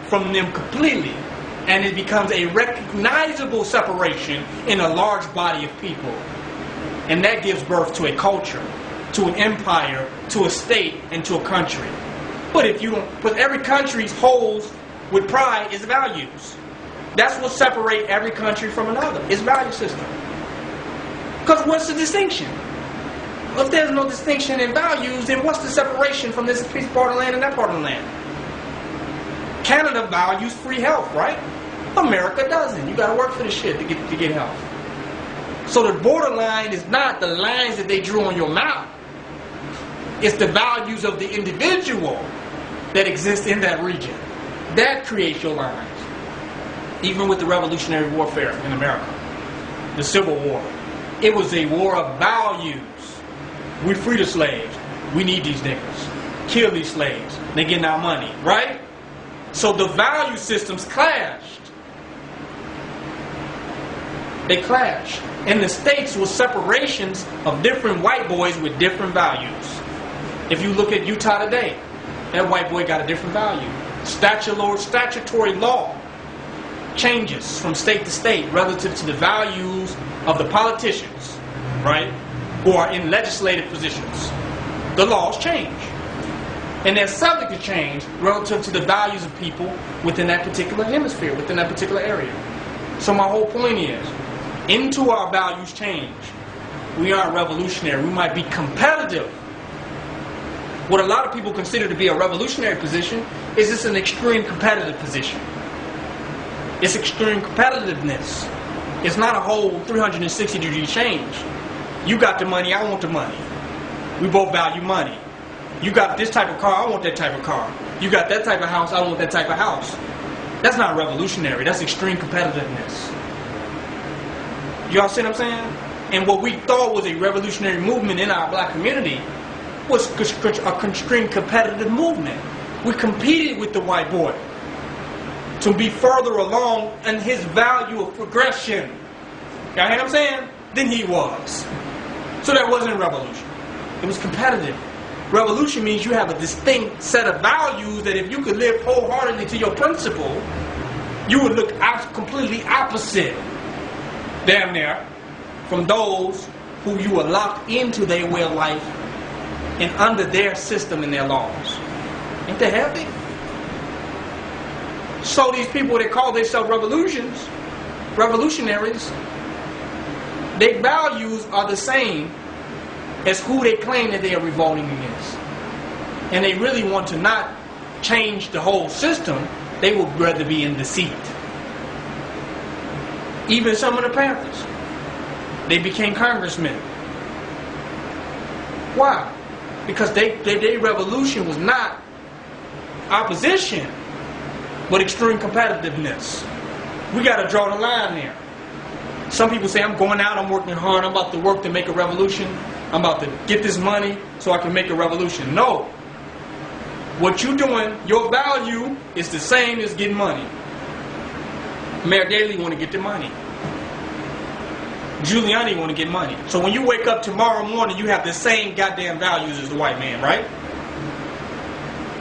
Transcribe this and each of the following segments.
from them completely, and it becomes a recognizable separation in a large body of people. And that gives birth to a culture, to an empire, to a state, and to a country. But every country's holds with pride is values. That's what separates every country from another. It's value system. Because what's the distinction? Well, if there's no distinction in values, then what's the separation from this piece part of the land and that part of the land? Canada values free health, right? America doesn't. You got to work for this shit to get health. So the borderline is not the lines that they drew on your map. It's the values of the individual that exist in that region. That creates your lines. Even with the Revolutionary Warfare in America, the Civil War, it was a war of values. We free the slaves. We need these niggas. Kill these slaves. They getting our money, right? So the value systems clashed. They clashed. And the states were separations of different white boys with different values. If you look at Utah today, that white boy got a different value. Statutory law changes from state to state relative to the values of the politicians, right, who are in legislative positions. The laws change. And they're subject to change relative to the values of people within that particular hemisphere, within that particular area. So my whole point is, into our values change. We aren't revolutionary. We might be competitive. What a lot of people consider to be a revolutionary position is just an extreme competitive position. It's extreme competitiveness. It's not a whole 360-degree change. You got the money, I want the money. We both value money. You got this type of car, I want that type of car. You got that type of house, I want that type of house. That's not revolutionary. That's extreme competitiveness. Y'all see what I'm saying? And what we thought was a revolutionary movement in our black community was a extreme competitive movement. We competed with the white boy to be further along in his value of progression. Y'all hear what I'm saying? Than he was. So that wasn't revolution. It was competitive. Revolution means you have a distinct set of values that if you could live wholeheartedly to your principle, you would look completely opposite, damn near, from those who you were locked into their way of life and under their system and their laws. Ain't that healthy? So these people that call themselves revolutionaries, their values are the same as who they claim that they are revolting against. And they really want to not change the whole system. They would rather be in the seat. Even some of the Panthers, they became congressmen. Why? Because their revolution was not opposition, but extreme competitiveness. We got to draw the line there. Some people say, I'm going out, I'm working hard, I'm about to work to make a revolution. I'm about to get this money so I can make a revolution. No. What you're doing, your value is the same as getting money. Mayor Daley want to get the money. Giuliani want to get money. So when you wake up tomorrow morning, you have the same goddamn values as the white man, right?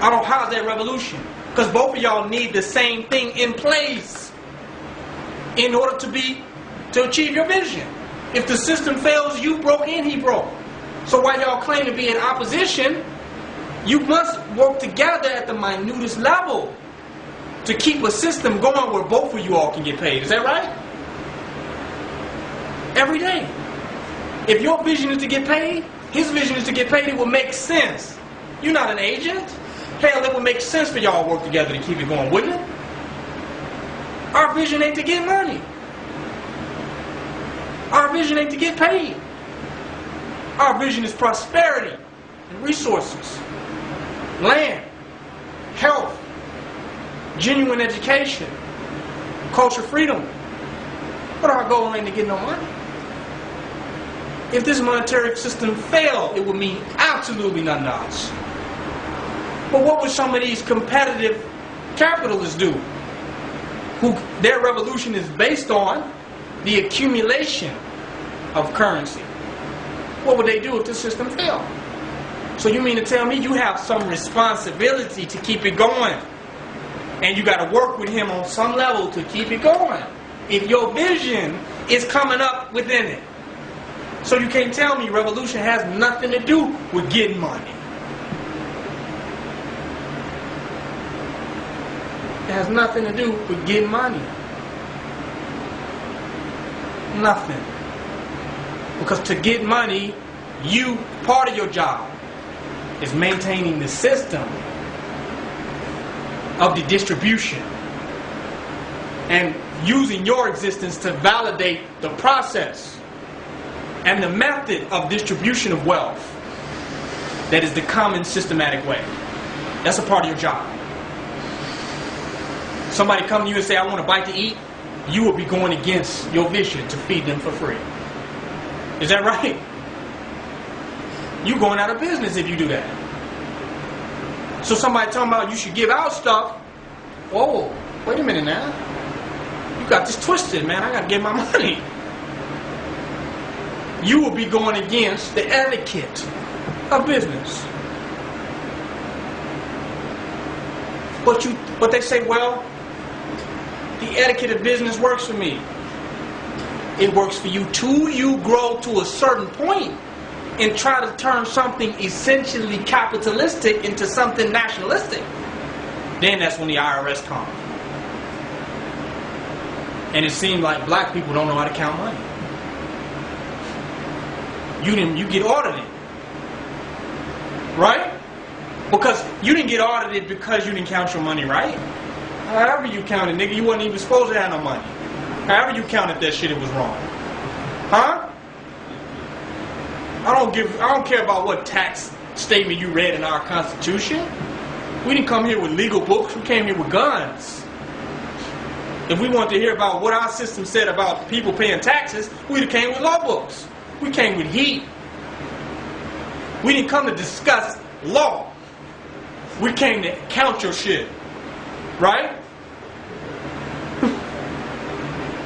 How's that revolution? Because both of y'all need the same thing in place in order to achieve your vision. If the system fails, you broke and he broke. So while y'all claim to be in opposition, you must work together at the minutest level to keep a system going where both of you all can get paid. Is that right? Every day. If your vision is to get paid, his vision is to get paid, it will make sense. You're not an agent. Hell, it would make sense for y'all to work together to keep it going, wouldn't it? Our vision ain't to get money. Our vision ain't to get paid. Our vision is prosperity and resources, land, health, genuine education, culture freedom. But our goal ain't to get no money. If this monetary system failed, it would mean absolutely nothing to us. But what would some of these competitive capitalists do? Their revolution is based on the accumulation of currency. What would they do if the system failed? So you mean to tell me you have some responsibility to keep it going? And you got to work with him on some level to keep it going. If your vision is coming up within it. So you can't tell me revolution has nothing to do with getting money. It has nothing to do with getting money. Nothing. Because to get money, part of your job is maintaining the system of the distribution and using your existence to validate the process and the method of distribution of wealth that is the common systematic way. That's a part of your job. Somebody come to you and say, I want a bite to eat, you will be going against your vision to feed them for free. Is that right? You're going out of business if you do that. So somebody talking about you should give out stuff. Whoa, wait a minute now. You got this twisted, man. I got to get my money. You will be going against the etiquette of business. But they say, well, the etiquette of business works for me. It works for you till you grow to a certain point and try to turn something essentially capitalistic into something nationalistic. Then that's when the IRS comes. And it seems like black people don't know how to count money. You get audited. Right? Because you didn't get audited because you didn't count your money right. However you counted, nigga, you wasn't even supposed to have no money. However you counted that shit, it was wrong. Huh? I don't care about what tax statement you read in our Constitution. We didn't come here with legal books. We came here with guns. If we wanted to hear about what our system said about people paying taxes, we'd have came with law books. We came with heat. We didn't come to discuss law. We came to count your shit. Right?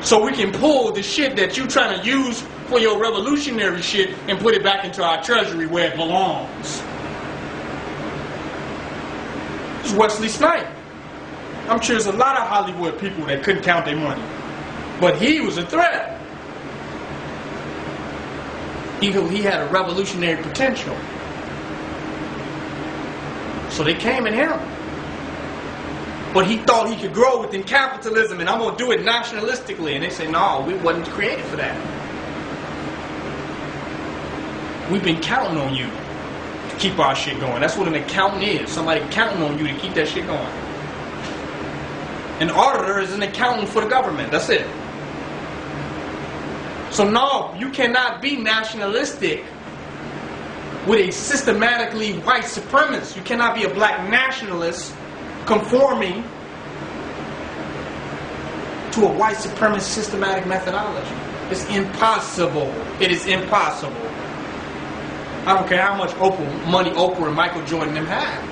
So we can pull the shit that you trying to use for your revolutionary shit and put it back into our treasury where it belongs. It's Wesley Snipes. I'm sure there's a lot of Hollywood people that couldn't count their money. But he was a threat. He had a revolutionary potential. So they came at him. But he thought he could grow within capitalism and I'm going to do it nationalistically. And they say, no, we wasn't created for that. We've been counting on you to keep our shit going. That's what an accountant is. Somebody counting on you to keep that shit going. An auditor is an accountant for the government. That's it. So no, you cannot be nationalistic with a systematically white supremacist. You cannot be a black nationalist conforming to a white supremacist systematic methodology. It's impossible. It is impossible. I don't care how much money Oprah and Michael Jordan them had.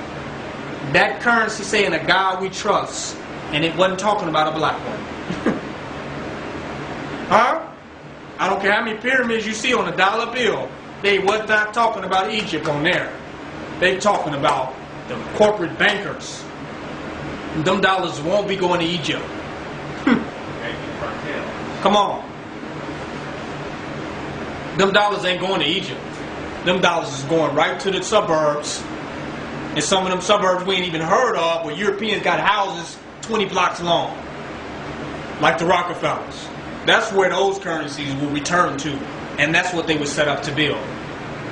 That currency saying a God we trust, and it wasn't talking about a black one. Huh? I don't care how many pyramids you see on a dollar bill. They was not talking about Egypt on there. They talking about the corporate bankers. And them dollars won't be going to Egypt. Come on. Them dollars ain't going to Egypt. Them dollars is going right to the suburbs. And some of them suburbs we ain't even heard of, where Europeans got houses 20 blocks long. Like the Rockefellers. That's where those currencies will return to. And that's what they were set up to build.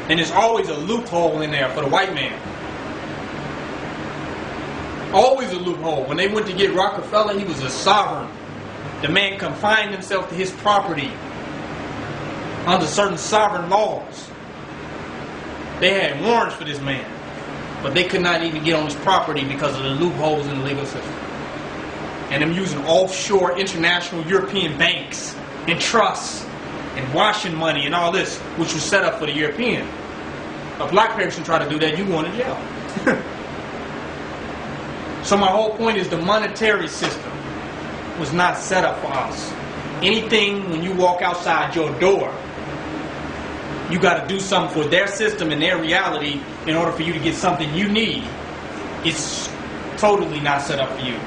And there's always a loophole in there for the white man. Always a loophole. When they went to get Rockefeller, he was a sovereign. The man confined himself to his property under certain sovereign laws. They had warrants for this man, but they could not even get on his property because of the loopholes in the legal system. And them using offshore international European banks and trusts and washing money and all this, which was set up for the European. A black person try to do that, you going to jail. So my whole point is the monetary system was not set up for us. Anything when you walk outside your door, you got to do something for their system and their reality in order for you to get something you need. It's totally not set up for you.